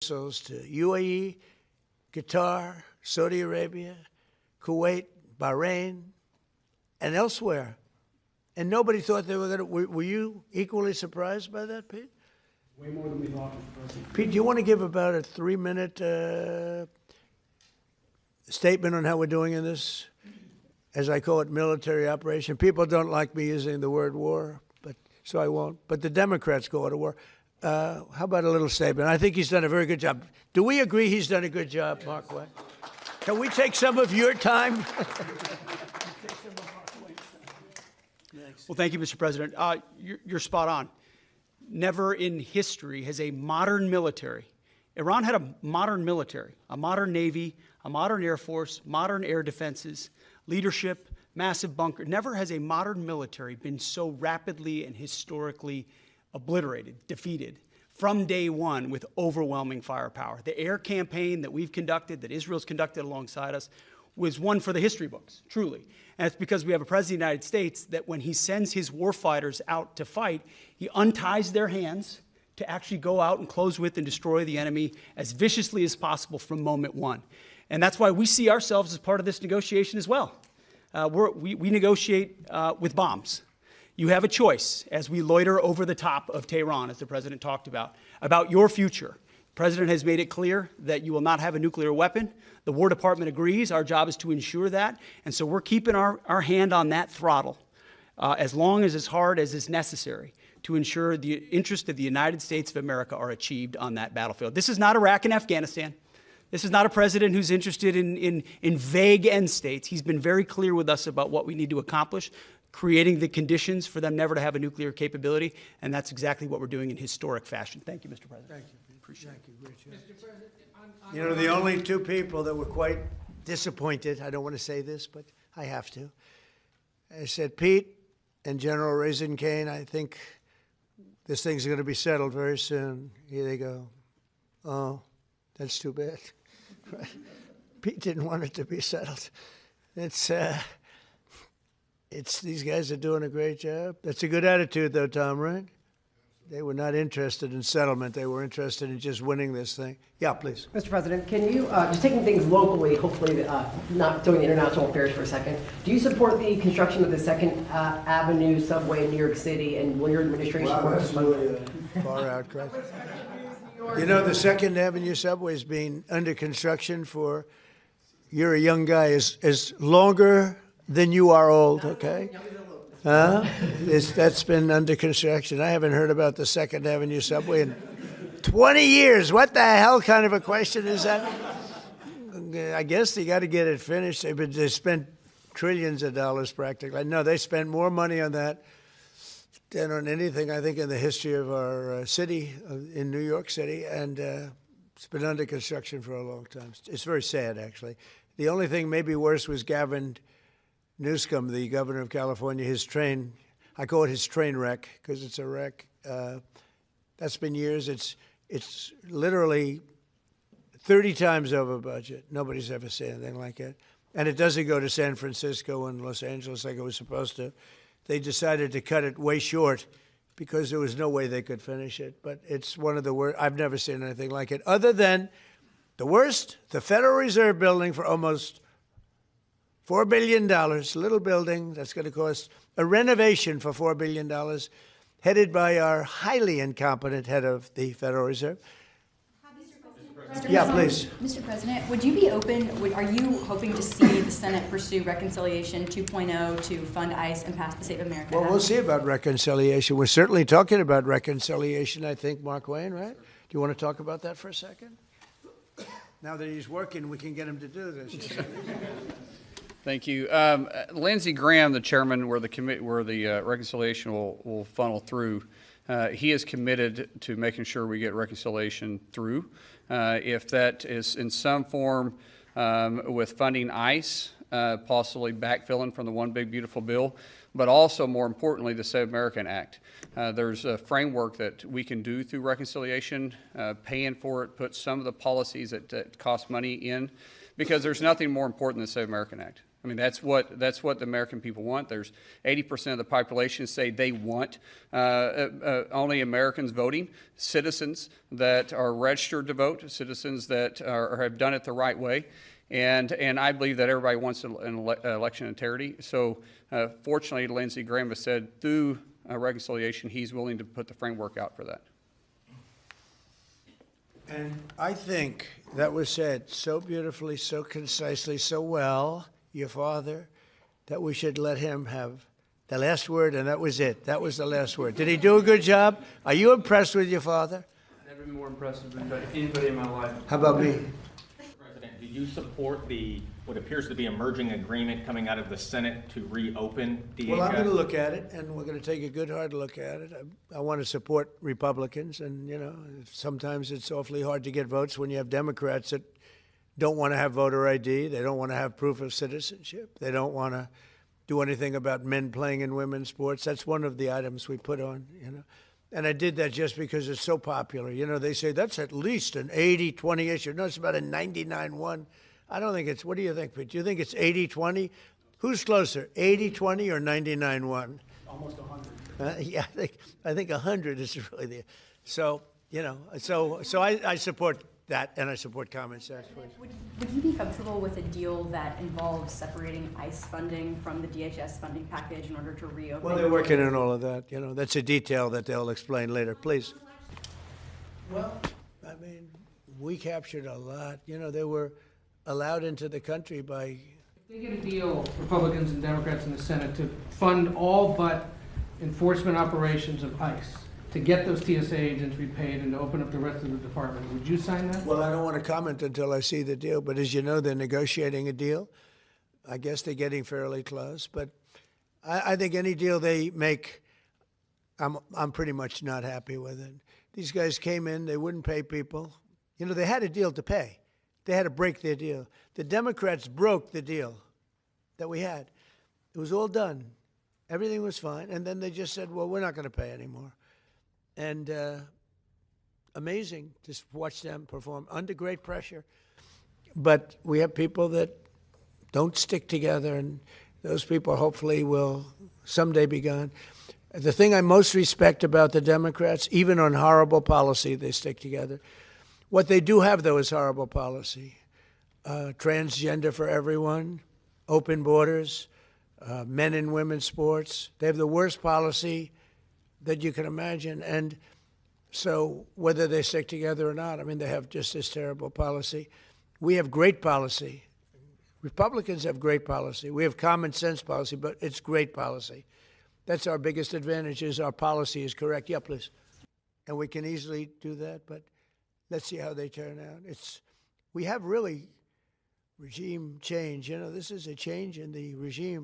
missiles to UAE, Qatar, Saudi Arabia, Kuwait, Bahrain, and elsewhere. And nobody thought they were going to. Were you equally surprised by that, Pete? Way more than we thought, Mr. President. Pete, do you want to give about a 3-minute statement on how we're doing in this, as I call it, military operation? People don't like me using the word war, but so I won't. But the Democrats call it a war. How about a little statement? I think he's done a very good job. Do we agree he's done a good job, Markwayne? Can we take some of your time? Well, thank you, Mr. President. You're spot on. Never in history has a modern military, Iran had a modern military, a modern Navy, a modern Air Force, modern air defenses, leadership, massive bunker. Never has a modern military been so rapidly and historically obliterated, defeated, from day one with overwhelming firepower. The air campaign that we've conducted, that Israel's conducted alongside us, was one for the history books, truly. And it's because we have a president of the United States that when he sends his warfighters out to fight, he unties their hands to actually go out and close with and destroy the enemy as viciously as possible from moment one. And that's why we see ourselves as part of this negotiation as well. We negotiate with bombs. You have a choice as we loiter over the top of Tehran, as the president talked about your future. The president has made it clear that you will not have a nuclear weapon. The War Department agrees. Our job is to ensure that. And so we're keeping our hand on that throttle as long as hard as is necessary to ensure the interests of the United States of America are achieved on that battlefield. This is not Iraq and Afghanistan. This is not a president who's interested in vague end states. He's been very clear with us about what we need to accomplish, creating the conditions for them never to have a nuclear capability, and that's exactly what we're doing in historic fashion. Thank you, Mr. President. Thank you. Appreciate it. Thank you, Richard. You know, the only two people that were quite disappointed, I don't want to say this, but I have to. I said, Pete and General Raisin Kane, I think this thing's going to be settled very soon. Here they go. Oh, that's too bad. Pete didn't want it to be settled. It's these guys are doing a great job. That's a good attitude, though, Tom, right? They were not interested in settlement. They were interested in just winning this thing. Yeah, please. Mr. President, can you, just taking things locally, hopefully not doing international affairs for a second, do you support the construction of the 2nd Avenue subway in New York City, and will your administration work? That's really far out, correct? You know, the 2nd Avenue subway is being under construction for, you're a young guy, is longer than you are old, okay? That's been under construction. I haven't heard about the 2nd Avenue subway in 20 years. What the hell kind of a question is that? I guess they got to get it finished. They spent trillions of dollars practically. No, they spent more money on that than on anything, I think, in the history of our city, in New York City. And it's been under construction for a long time. It's very sad, actually. The only thing maybe worse was Gavin Newsom, the governor of California, his train, I call it his train wreck because it's a wreck. That's been years. It's literally 30 times over budget. Nobody's ever seen anything like it. And it doesn't go to San Francisco and Los Angeles like it was supposed to. They decided to cut it way short because there was no way they could finish it. But it's one of the worst. I've never seen anything like it. Other than the worst, the Federal Reserve building for almost $4 billion, little building that's going to cost a renovation for $4 billion, headed by our highly incompetent head of the Federal Reserve. Yeah, please. Mr. President, would you be open, are you hoping to see the Senate pursue Reconciliation 2.0 to fund ICE and pass the Save America Act? Well, we'll see about reconciliation. We're certainly talking about reconciliation, I think, Markwayne, right? Do you want to talk about that for a second? Now that he's working, we can get him to do this. Thank you. Lindsey Graham, the chairman, where the reconciliation will funnel through, he is committed to making sure we get reconciliation through. If that is in some form with funding ICE, possibly backfilling from the One Big Beautiful Bill, but also, more importantly, the Save America Act. There's a framework that we can do through reconciliation, paying for it, put some of the policies that cost money in, because there's nothing more important than the Save America Act. I mean, that's what the American people want. There's 80% of the population say they want only Americans voting, citizens that are registered to vote, citizens that have done it the right way. And I believe that everybody wants an election integrity. So fortunately, Lindsey Graham has said through reconciliation, he's willing to put the framework out for that. And I think that was said so beautifully, so concisely, so well, your father, that we should let him have the last word, and that was it. That was the last word. Did he do a good job? Are you impressed with your father? Never been more impressed with anybody in my life. How about me? President, do you support what appears to be a merging agreement coming out of the Senate to reopen DHS? Well, I'm going to look at it, and we're going to take a good hard look at it. I want to support Republicans, and, you know, sometimes it's awfully hard to get votes when you have Democrats that don't want to have voter ID. They don't want to have proof of citizenship. They don't want to do anything about men playing in women's sports. That's one of the items we put on, you know. And I did that just because it's so popular. You know, they say that's at least an 80-20 issue. No, it's about a 99-1. I don't think it's, what do you think, Pete? Do you think it's 80-20? Who's closer, 80-20 or 99-1? Almost 100. Yeah, I think 100 is really the, so, you know, so I support that, and I support common sense. Would you be comfortable with a deal that involves separating ICE funding from the DHS funding package in order to reopen? Well, they're working on all of that. You know, that's a detail that they'll explain later. Please. Well, I mean, we captured a lot. You know, they were allowed into the country by... They get a deal, Republicans and Democrats in the Senate, to fund all but enforcement operations of ICE, to get those TSA agents repaid and to open up the rest of the department. Would you sign that? Well, I don't want to comment until I see the deal, but as you know, they're negotiating a deal. I guess they're getting fairly close, but I think any deal they make, I'm pretty much not happy with it. These guys came in, they wouldn't pay people. You know, they had a deal to pay. They had to break their deal. The Democrats broke the deal that we had. It was all done. Everything was fine. And then they just said, well, we're not going to pay anymore. And amazing to watch them perform under great pressure. But we have people that don't stick together, and those people hopefully will someday be gone. The thing I most respect about the Democrats, even on horrible policy, they stick together. What they do have, though, is horrible policy. Transgender for everyone, open borders, men and women's sports. They have the worst policy that you can imagine. And so whether they stick together or not, I mean, they have just this terrible policy. We have great policy. Republicans have great policy. We have common sense policy, but it's great policy. That's our biggest advantage, is our policy is correct. Yeah, please. And we can easily do that, but let's see how they turn out. We have really regime change. You know, this is a change in the regime.